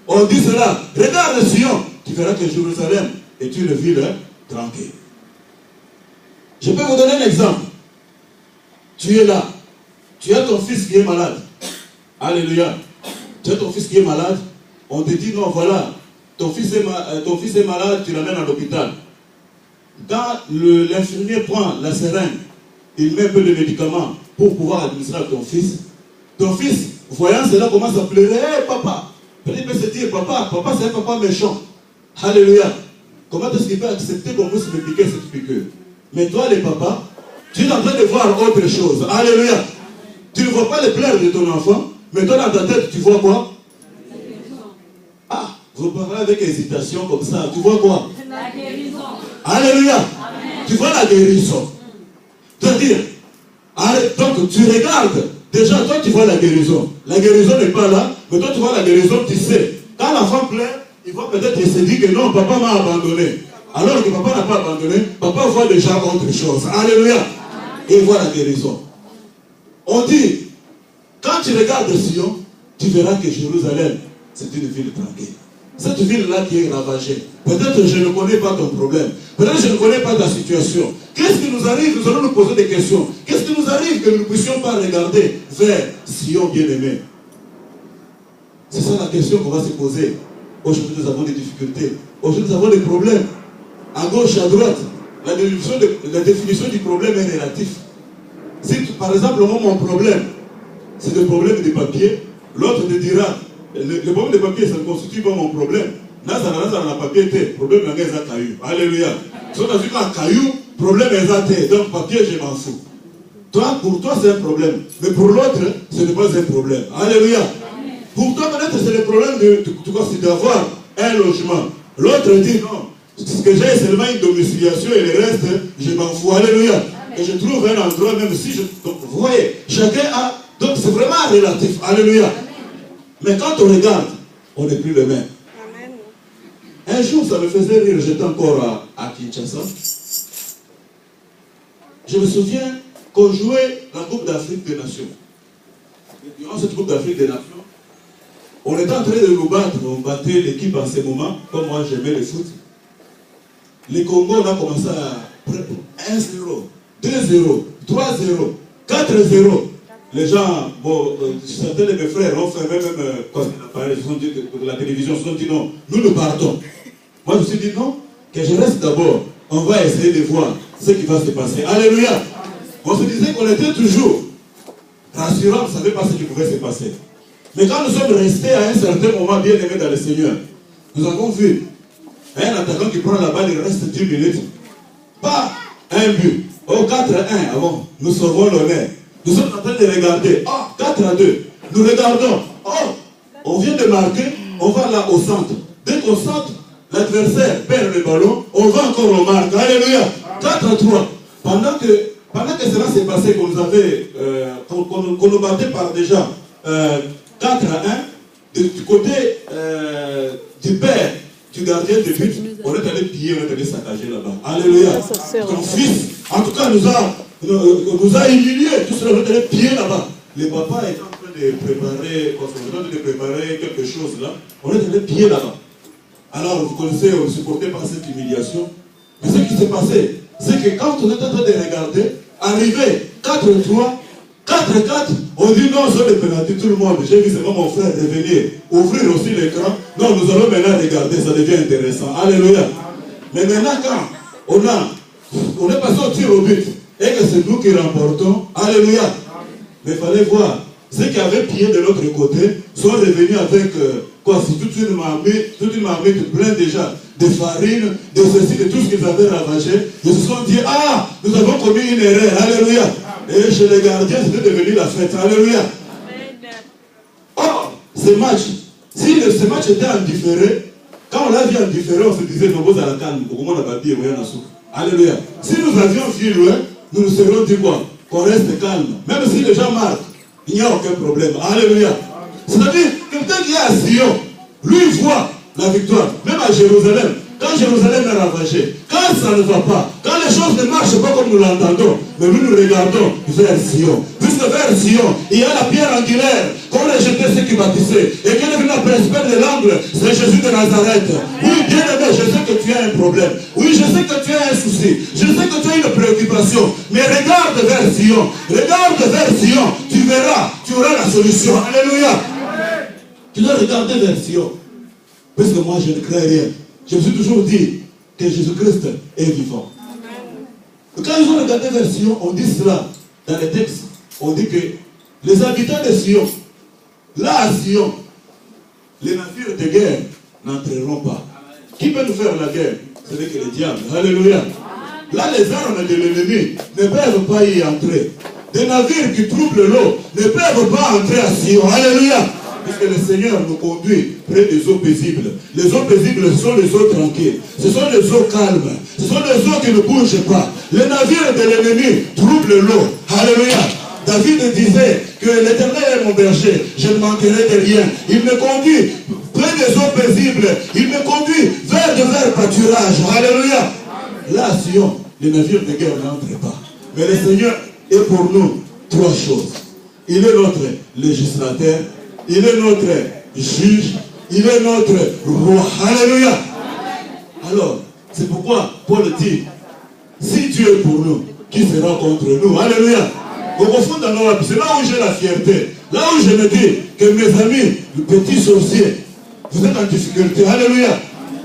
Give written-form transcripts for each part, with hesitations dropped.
On dit cela. Regarde Sion. Tu verras que Jérusalem est une ville tranquille. Je peux vous donner un exemple. Tu es là. Tu as ton fils qui est malade. Alléluia. Tu as ton fils qui est malade. On te dit non, voilà. Ton fils est malade, tu l'amènes à l'hôpital. Quand l'infirmier prend la seringue, il met un peu de médicaments pour pouvoir administrer à ton fils, voyant cela, commence à pleurer. Hey, papa! Il peut se dire, papa c'est un papa méchant. Alléluia. Comment est-ce qu'il peut accepter qu'on puisse me piquer cette piqûre? Mais toi, les papas, tu es en train de voir autre chose. Alléluia. Tu ne vois pas les pleurs de ton enfant, mais toi, dans ta tête, tu vois quoi? Ah, vous parlez avec hésitation comme ça. Tu vois quoi? La guérison. Alléluia. Amen. Tu vois la guérison. C'est-à-dire, donc tu regardes. Déjà, toi, tu vois la guérison. La guérison n'est pas là, mais toi, tu vois la guérison, tu sais. Quand l'enfant pleure, il va peut-être se dire que non, papa m'a abandonné. Alors que papa n'a pas abandonné, papa voit déjà autre chose. Alléluia. Et il voit la guérison. On dit, quand tu regardes Sion, tu verras que Jérusalem, c'est une ville tranquille. Cette ville-là qui est ravagée. Peut-être que je ne connais pas ton problème. Peut-être que je ne connais pas ta situation. Qu'est-ce qui nous arrive? Nous allons nous poser des questions. Qu'est-ce qui nous arrive que nous ne puissions pas regarder vers Sion bien-aimé? C'est ça la question qu'on va se poser. Aujourd'hui, nous avons des difficultés. Aujourd'hui, nous avons des problèmes. À gauche, à droite. La définition du problème est relative. Si, par exemple, mon problème, c'est le problème des papiers, l'autre te dira, le problème des papiers, ça ne constitue pas mon problème. Là, ça n'a pas papier, le problème est un caillou. Alléluia. Si on a vu qu'un caillou, problème est un donc papier, je m'en fous. Toi, pour toi, c'est un problème. Mais pour l'autre, ce n'est pas un problème. Alléluia. Pour toi, peut-être, c'est le problème d'avoir un logement. L'autre dit non. Ce que j'ai, c'est seulement une domiciliation et le reste, je m'en fous. Alléluia. Et je trouve un endroit, même si je. Donc, vous voyez, chacun a. Donc, c'est vraiment relatif. Alléluia. Mais quand on regarde, on n'est plus le même. Amen. Un jour, ça me faisait rire, j'étais encore à Kinshasa. Je me souviens qu'on jouait la Coupe d'Afrique des Nations. Et durant cette Coupe d'Afrique des Nations, on était en train de nous battre. On battait l'équipe en ce moment, comme moi j'aimais le foot. Les Congo, on a commencé à 1-0, 2-0, 3-0, 4-0. Les gens, bon, certains de mes frères ont fait même quand ils ont dit de la télévision, ils ont dit non, nous partons. Moi je me suis dit non, que je reste d'abord. On va essayer de voir ce qui va se passer. Alléluia. On se disait qu'on était toujours rassurant, on ne savait pas ce qui pouvait se passer. Mais quand nous sommes restés à un certain moment bien aimés dans le Seigneur, nous avons vu un attaquant qui prend la balle, il reste 10 minutes. Pas un but. Oh, 4-1 avant. Nous sauvons l'honneur. Nous sommes en train de regarder. Oh, 4-2. Nous regardons. Oh, on vient de marquer. On va là au centre. Dès qu'au centre, l'adversaire perd le ballon, on va encore au marque. Alléluia. 4-3. Pendant que cela s'est passé, qu'on nous avait, qu'on nous battait par déjà 4-1, du côté du père, du gardien de but, on est allé piller, on est allé saccager là-bas. Alléluia. Ton fils, en tout cas, nous a humiliés. Tout cela, on est allé piller là-bas. Les papas étaient en train de préparer quelque chose là. On est allé piller là-bas. Alors, vous connaissez, on ne supportait pas cette humiliation. Mais ce qui s'est passé, c'est que quand on est en train de regarder, arrivé 4-3, 4-4, on dit non, sur les pénalités, tout le monde. J'ai vu seulement mon frère revenir, ouvrir aussi l'écran. Non, nous allons maintenant regarder, ça devient intéressant. Alléluia. Mais maintenant, quand on est passé au tir au but, et que c'est nous qui remportons, alléluia. Mais il fallait voir, ceux qui avaient pillé de l'autre côté sont revenus avec quoi, c'est toute une marmite pleine déjà de farine, de ceci, de tout ce qu'ils avaient ravagé. Ils se sont dit, ah, nous avons commis une erreur, alléluia. Et chez les gardiens, c'était devenu la fête, alléluia. Or, ce match, si ce match était en différé, quand on l'a vu en différé, on se disait, nous sommes à la calme, alléluia. Si nous avions vu loin, nous nous serions dit quoi? Qu'on reste calme. Même si les gens marquent, il n'y a aucun problème. Alléluia. C'est-à-dire, quelqu'un qui est à Sion, lui voit la victoire. Même à Jérusalem, quand Jérusalem est ravagée, quand ça ne va pas, quand les choses ne marchent pas comme nous l'entendons, mais nous regardons vers Sion. Puisque Puisque vers Sion, il y a la pierre angulaire qu'ont rejeté ceux qui bâtissaient. Et qui est devenu la principale de l'angle, c'est Jésus de Nazareth. Oui, bien aimé, je sais que tu as un problème. Oui, je sais que tu as un souci. Je sais que tu as une préoccupation. Mais regarde vers Sion. Regarde vers Sion. Tu verras, tu auras la solution. Alléluia. Tu dois regarder vers Sion. Parce que moi, je ne crains rien. Je me suis toujours dit que Jésus-Christ est vivant. Quand ils ont regardé vers Sion, on dit cela dans les textes. On dit que les habitants de Sion, là à Sion, les navires de guerre n'entreront pas. Qui peut nous faire la guerre? Ce n'est que le diable. Alléluia. Là, les armes de l'ennemi ne peuvent pas y entrer. Des navires qui troublent l'eau ne peuvent pas entrer à Sion. Alléluia. Puisque le Seigneur nous conduit près des eaux paisibles. Les eaux paisibles, ce sont les eaux tranquilles. Ce sont les eaux calmes. Ce sont les eaux qui ne bougent pas. Les navires de l'ennemi troublent l'eau. Alléluia. David disait que l'Éternel est mon berger, je ne manquerai de rien. Il me conduit près des eaux paisibles. Il me conduit vers de verts pâturages. Alléluia. Là, Sion, les navires de guerre n'entrent pas. Mais le Seigneur est pour nous trois choses. Il est notre législateur, il est notre juge, il est notre roi. Alléluia. Alors, c'est pourquoi Paul dit, si Dieu est pour nous, qui sera contre nous? Alléluia. Au fond de nos, c'est là où j'ai la fierté. Là où je me dis que mes amis, le petit sorcier, vous êtes en difficulté. Alléluia.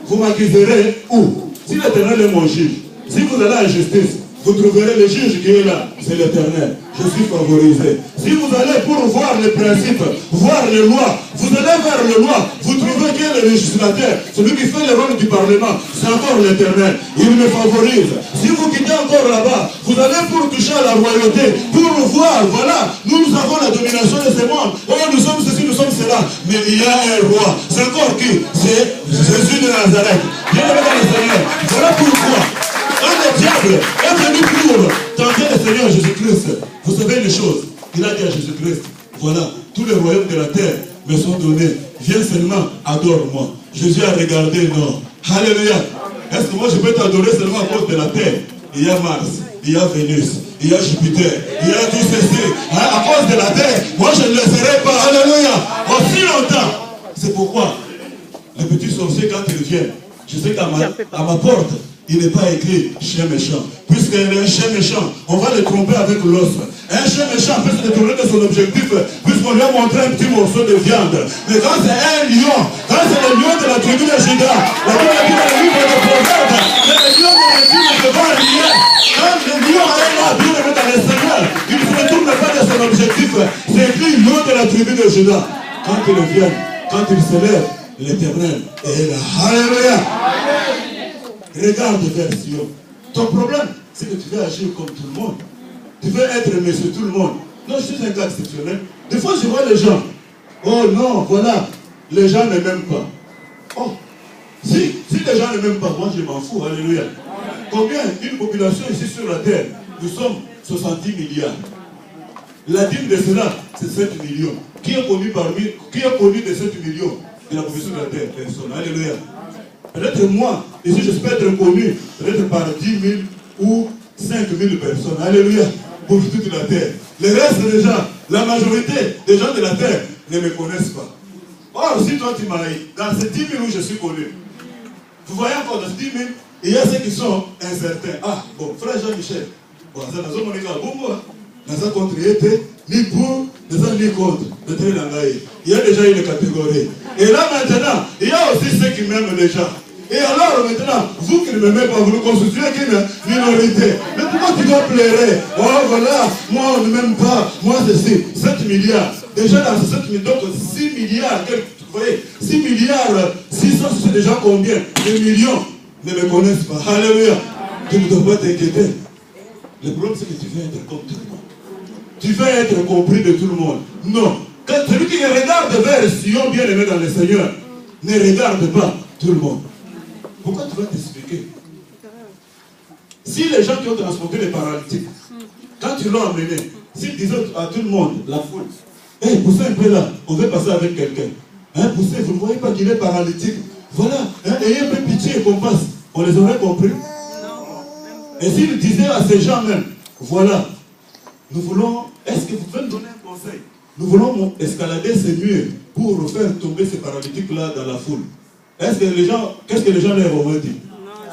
Vous m'accuserez où? Si l'Éternel est mon juge, si vous allez à la justice, vous trouverez le juge qui est là, c'est l'Éternel. Je suis favorisé. Si vous allez pour voir les principes, voir les lois, vous allez vers les lois, vous trouvez qui est le législateur, celui qui fait le rôle du Parlement, c'est encore l'Éternel. Il me favorise. Si vous quittez encore là-bas, vous allez pour toucher à la royauté, pour voir, voilà, nous avons la domination de ce monde. Oh, nous sommes ceci, nous sommes cela. Mais il y a un roi. C'est encore qui? C'est Jésus de Nazareth. Bien aimé dans le Seigneur. Voilà pourquoi. Quand le diable est venu pour tenter le Seigneur Jésus-Christ, vous savez une chose, il a dit à Jésus-Christ, voilà, tous les royaumes de la terre me sont donnés, viens seulement, adore-moi. Jésus a regardé, non. Alléluia. Est-ce que moi je peux t'adorer seulement à cause de la terre? Il y a Mars, il y a Vénus, il y a Jupiter, il y a tout ceci. À cause de la terre, moi je ne le laisserai pas. Alléluia. Aussi longtemps. C'est pourquoi les petits sorciers, quand ils viennent, je sais qu'à ma porte, il n'est pas écrit chien méchant. Puisqu'il est un chien méchant, on va le tromper avec l'os. Un chien méchant peut se détourner de son objectif, puisqu'on lui a montré un petit morceau de viande. Mais quand c'est un lion, quand c'est le lion de la tribu de Juda, la Bible dit dans le livre de Proverbes, c'est le lion de la tribu de Juda. Quand le lion est là, bien aimé dans le Seigneur, il ne se détourne pas de son objectif. C'est écrit lion de la tribu de Juda. Quand il vient, quand il se lève, l'Éternel est là. Alléluia. Regarde vers Sion. Ton problème, c'est que tu veux agir comme tout le monde. Tu veux être aimé sur tout le monde. Non, je suis un cas exceptionnel. Des fois, je vois les gens. Oh non, voilà. Les gens ne m'aiment pas. Oh, si les gens ne m'aiment pas, moi je m'en fous. Alléluia. Combien une population ici sur la terre? Nous sommes 70 milliards. La dîme de cela, c'est 7 millions. Qui est connu de 7 millions de la population de la terre? Personne. Alléluia. Peut-être moi, ici je peux être connu, peut-être par 10 000 ou 5 000 personnes. Alléluia. Pour toute la terre. Le reste des gens, la majorité des gens de la terre ne me connaissent pas. Or, si toi tu m'as eu, dans ces 10 000 où je suis connu, vous voyez encore dans ces 10 000, il y a ceux qui sont incertains. Ah, bon, frère Jean-Michel, bon, ça n'a pas été bon, n'a pas contre ni pour, ni contre. Il y a déjà une catégorie. Et là maintenant, il y a aussi ceux qui m'aiment déjà. Et alors maintenant, vous qui ne m'aimez pas, vous ne constituez qu'une minorité. Mais pourquoi tu dois pleurer? Oh voilà, moi on ne m'aime pas, moi ceci. 7 milliards. Déjà dans ces 7 milliards, donc 6 milliards, vous voyez, 6 milliards, 600, c'est déjà combien? Des millions ne me connaissent pas. Alléluia. Tu ne dois pas t'inquiéter. Le problème c'est que tu veux être comme tout le monde. Tu veux être compris de tout le monde. Non. Quand celui qui regarde vers Sion, bien aimé dans le Seigneur, ne regarde pas tout le monde. Pourquoi tu vas t'expliquer? Si les gens qui ont transporté les paralytiques, quand tu l'as emmené, s'ils disaient à tout le monde, la foule, hey, poussez un peu là, on veut passer avec quelqu'un. Hein, poussez, vous ne voyez pas qu'il est paralytique. Voilà, hein, ayez un peu pitié qu'on passe. On les aurait compris. Et s'ils disaient à ces gens même, voilà, nous voulons Est-ce que vous pouvez me donner un conseil? Nous voulons escalader ces murs pour faire tomber ces paralytiques-là dans la foule. Est-ce que les gens, qu'est-ce que les gens leur ont dit?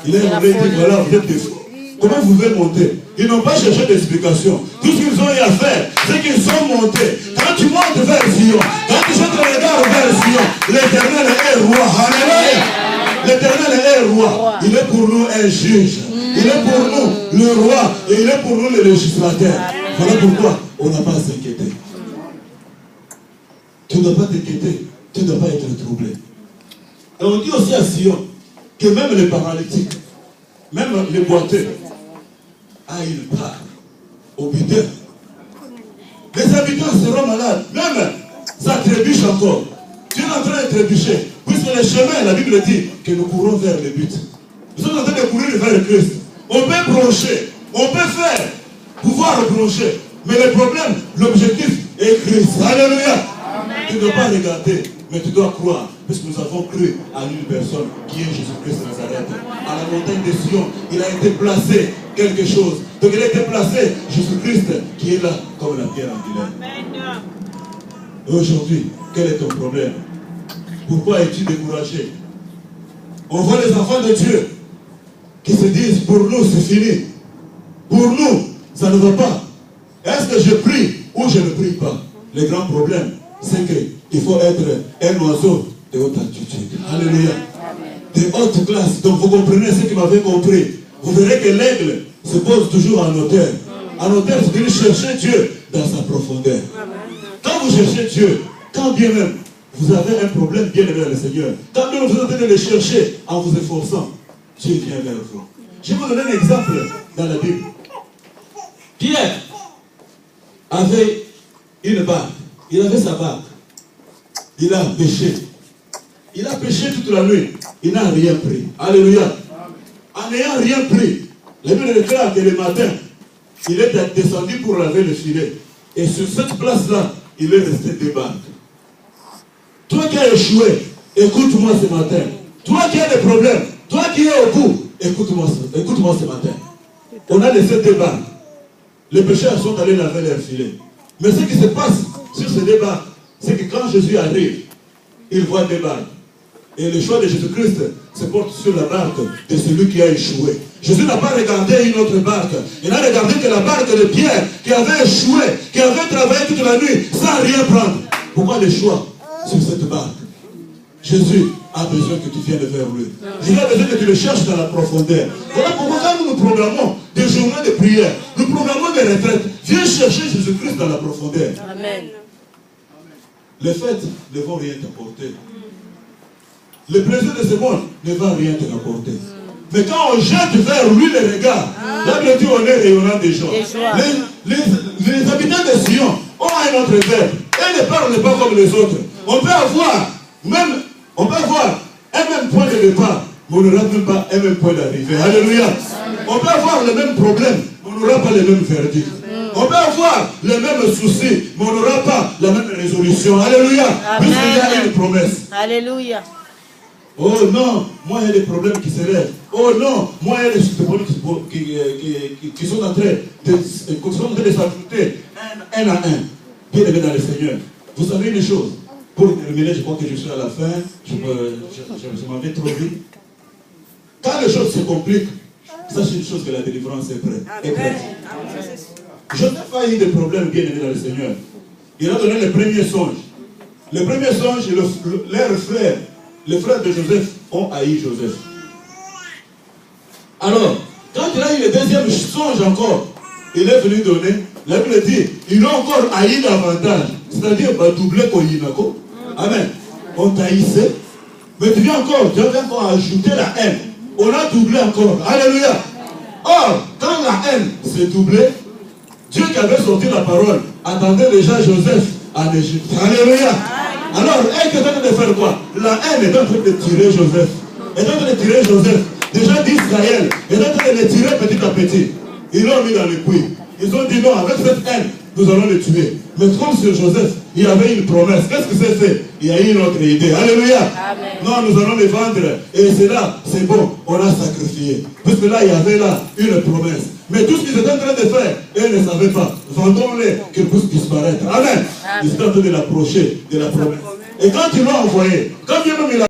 Ils leur ont dit, voilà, vous êtes des fous. Comment vous pouvez monter? Ils n'ont pas cherché d'explication. Tout ce qu'ils ont eu à faire, c'est qu'ils sont montés. Quand tu montes vers Sion, quand tu jettes le regard vers Sion, l'Éternel est roi. Alléluia. L'Éternel est roi. Il est pour nous un juge. Il est pour nous le roi. Et il est pour nous le législateur. Voilà pourquoi on n'a pas à s'inquiéter. Tu ne dois pas t'inquiéter. Tu ne dois pas être troublé. Et on dit aussi à Sion que même les paralytiques, même les boiteux, ils partent au butin. Les habitants seront malades. Même ça trébuche encore. Tu es en train de trébucher. Puisque le chemin, la Bible dit que nous courons vers le but. Nous sommes en train de courir vers le Christ. On peut broncher, on peut faire, pouvoir broncher. Mais le problème, l'objectif est Christ. Alléluia. Tu ne dois pas regarder, mais tu dois croire. Parce que nous avons cru à une personne qui est Jésus-Christ de Nazareth. À la montagne de Sion, il a été placé quelque chose. Donc il a été placé Jésus-Christ qui est là comme la pierre angulaire. Aujourd'hui, quel est ton problème? Pourquoi es-tu découragé? On voit les enfants de Dieu qui se disent, pour nous c'est fini. Pour nous, ça ne va pas. Est-ce que je prie ou je ne prie pas? Le grand problème, c'est qu'il faut être un oiseau de haute altitude. Alléluia. De haute classe. Donc vous comprenez ce que vous m'avez compris. Vous verrez que l'aigle se pose toujours en hauteur. En hauteur, c'est de chercher Dieu dans sa profondeur. Quand vous cherchez Dieu, quand bien même vous avez un problème, bien aimé dans le Seigneur, quand même vous êtes en train de le chercher en vous efforçant, Dieu vient vers vous. Je vais vous donner un exemple dans la Bible. Pierre avait une barque. Il avait sa barque. Il a pêché. Il a pêché toute la nuit. Il n'a rien pris. Alléluia. En n'ayant rien pris, la Bible déclare que le matin, il est descendu pour laver le filet. Et sur cette place-là, il est resté des barques. Toi qui as échoué, écoute-moi ce matin. Toi qui as des problèmes, toi qui es au bout, écoute-moi ce matin. On a laissé des barques. Les pécheurs sont allés laver leur filet. Mais ce qui se passe sur ces deux barques, c'est que quand Jésus arrive, il voit des barques. Et le choix de Jésus-Christ se porte sur la barque de celui qui a échoué. Jésus n'a pas regardé une autre barque. Il n'a regardé que la barque de Pierre qui avait échoué, qui avait travaillé toute la nuit sans rien prendre. Pourquoi le choix sur cette barque? Jésus a besoin que tu viennes vers lui. Jésus a besoin que tu le cherches dans la profondeur. Voilà pourquoi quand nous programmons des journées de prière, nous programmons des retraites, viens chercher Jésus-Christ dans la profondeur. Amen. Les fêtes ne vont rien t'apporter. Le plaisir de ce monde ne va rien te rapporter. Mais quand on jette vers lui le regard, là, bien dit, on est rayonnant des gens. Les habitants de Sion ont un autre verbe. Ils ne parlent pas comme les autres. On peut avoir un même point de départ, mais on n'aura même pas un même point d'arrivée. Alléluia. On peut avoir le même problème, mais on n'aura pas le même verdict. On peut avoir les mêmes soucis, mais on n'aura pas la même résolution. Alléluia. Puisqu'il y a une promesse. Alléluia. Oh non, moi il y a des problèmes qui se lèvent. Oh non, moi il y a des problèmes qui sont en train de s'ajouter un à un. Bien aimé dans le Seigneur. Vous savez une chose. Pour terminer, je crois que je suis à la fin. Je m'en vais trop vite. Quand les choses se compliquent, sachez une chose, que la délivrance est prête. Joseph a eu des problèmes, bien aimé dans le Seigneur. Il a donné le premier songe. Le premier songe, leurs frères, les frères de Joseph ont haï Joseph. Alors, quand il a eu le deuxième songe encore, il est venu donner, la Bible dit, ils l'ont encore haï davantage. C'est-à-dire, doubler Koyinako. Amen. On t'haïssait, mais tu viens encore ajouter la haine. On a doublé encore. Alléluia. Or, quand la haine s'est doublée, Dieu qui avait sorti la parole attendait déjà Joseph en Égypte. Alléluia. Alors, elle est en train de faire quoi? La haine est en train de tirer Joseph. Elle est en train de tirer Joseph. Déjà d'Israël. Elle est en train de le tirer petit à petit. Ils l'ont mis dans le puits. Ils ont dit non, avec cette haine, nous allons le tuer. Mais comme sur Joseph, il y avait une promesse. Qu'est-ce que c'est fait? Il y a eu une autre idée. Alléluia. Amen. Non, nous allons les vendre. Et c'est là, c'est bon, on a sacrifié. Parce que là, il y avait là une promesse. Mais tout ce qu'ils étaient en train de faire, eux ne savaient pas. Vendons-les, qu'ils puissent disparaître. Amen. Ils étaient en train de l'approcher de la promesse. Et quand ils l'ont envoyé, quand bien même il a